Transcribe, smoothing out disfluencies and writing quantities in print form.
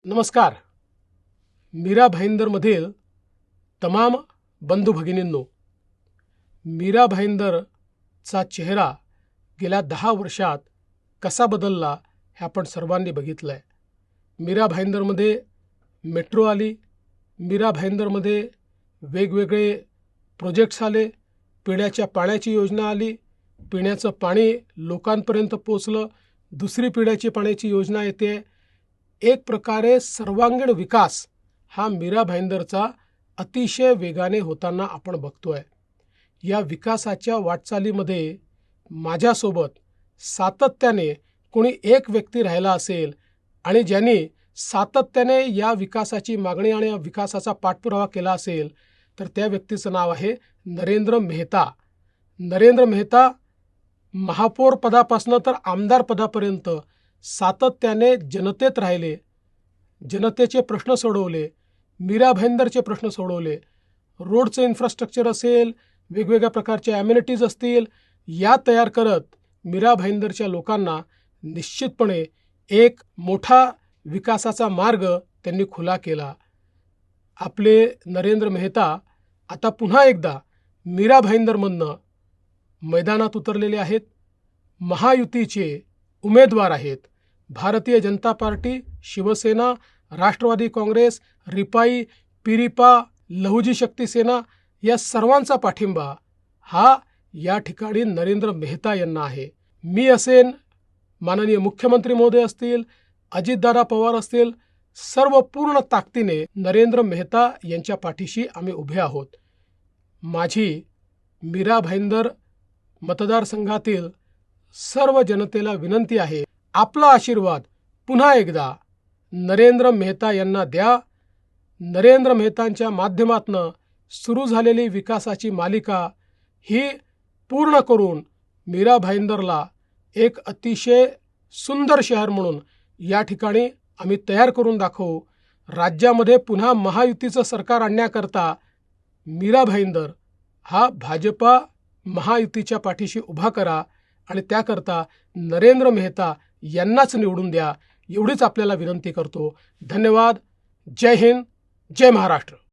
नमस्कार. मीरा भाईंदरमधील तमाम बंधू भगिनींनो, मीरा भाईंदरचा चेहरा गेल्या 10 वर्षात कसा बदलला हे आपण सर्वांनी बघितलं आहे. मीरा भाईंदरमध्ये मेट्रो आली, मीरा भाईंदरमध्ये वेगवेगळे प्रोजेक्ट्स आले, पिण्याच्या पाण्याची योजना आली, पिण्याचं पाणी लोकांपर्यंत पोचलं, दुसरी पिण्याची पाण्याची योजना येते. एक प्रकारे सर्वांगीण विकास हा मीरा भाईंदरचा अतिशय वेगाने होताना आपण बघतोय. या विकासाच्या वाटचालीमध्ये माझ्यासोबत सातत्याने कोणी एक व्यक्ती राहिला असेल आणि ज्यांनी सातत्याने या विकासाची मागणी आणि या विकासाचा पाठपुरावा केला असेल तर त्या व्यक्तीचं नाव आहे नरेंद्र मेहता. नरेंद्र मेहता महापौर पदापासून तर आमदार पदापर्यंत सातत्याने जनतेत राहिले, जनतेचे प्रश्न सोडवले, मीरा भाईंदरचे प्रश्न सोडवले. रोडचं इन्फ्रास्ट्रक्चर असेल, वेगवेगळ्या प्रकारचे ॲम्युनिटीज असतील, या तयार करत मीरा भाईंदरच्या लोकांना निश्चितपणे एक मोठा विकासाचा मार्ग त्यांनी खुला केला. आपले नरेंद्र मेहता आता पुन्हा एकदा मीरा भाईंदरमधनं मैदानात उतरलेले आहेत. महायुतीचे उमेदवार आहेत. भारतीय जनता पार्टी, शिवसेना, राष्ट्रवादी काँग्रेस, रिपाई, पिरिपा, लहुजी शक्ती सेना या सर्वांचा पाठिंबा हा या ठिकाणी नरेंद्र मेहता यांना आहे. मी असेन, माननीय मुख्यमंत्री महोदय असतील, अजितदादा पवार असतील, सर्व पूर्ण ताकदीने नरेंद्र मेहता यांच्या पाठीशी आम्ही उभे आहोत. माझी मीरा भाईंदर मतदारसंघातील सर्व जनतेला विनंती आहे, आपला आशीर्वाद पुन्हा एकदा नरेंद्र मेहता यांना द्या. नरेंद्र मेहतांच्या माध्यमातून सुरू झालेली विकासाची मालिका ही पूर्ण करून मीरा भाईंदरला एक अतिशय सुंदर शहर म्हणून या ठिकाणी आम्ही तयार करून दाखवू. राज्यामध्ये पुन्हा महायुतीचं सरकार आणण्याकरता मीरा भाईंदर हा भाजपा महायुतीच्या पाठीशी उभा करा आणि त्याकरता नरेंद्र मेहता यांनाच निवडून द्या, एवढीच आपल्याला विनंती करतो. धन्यवाद. जय हिंद, जय महाराष्ट्र.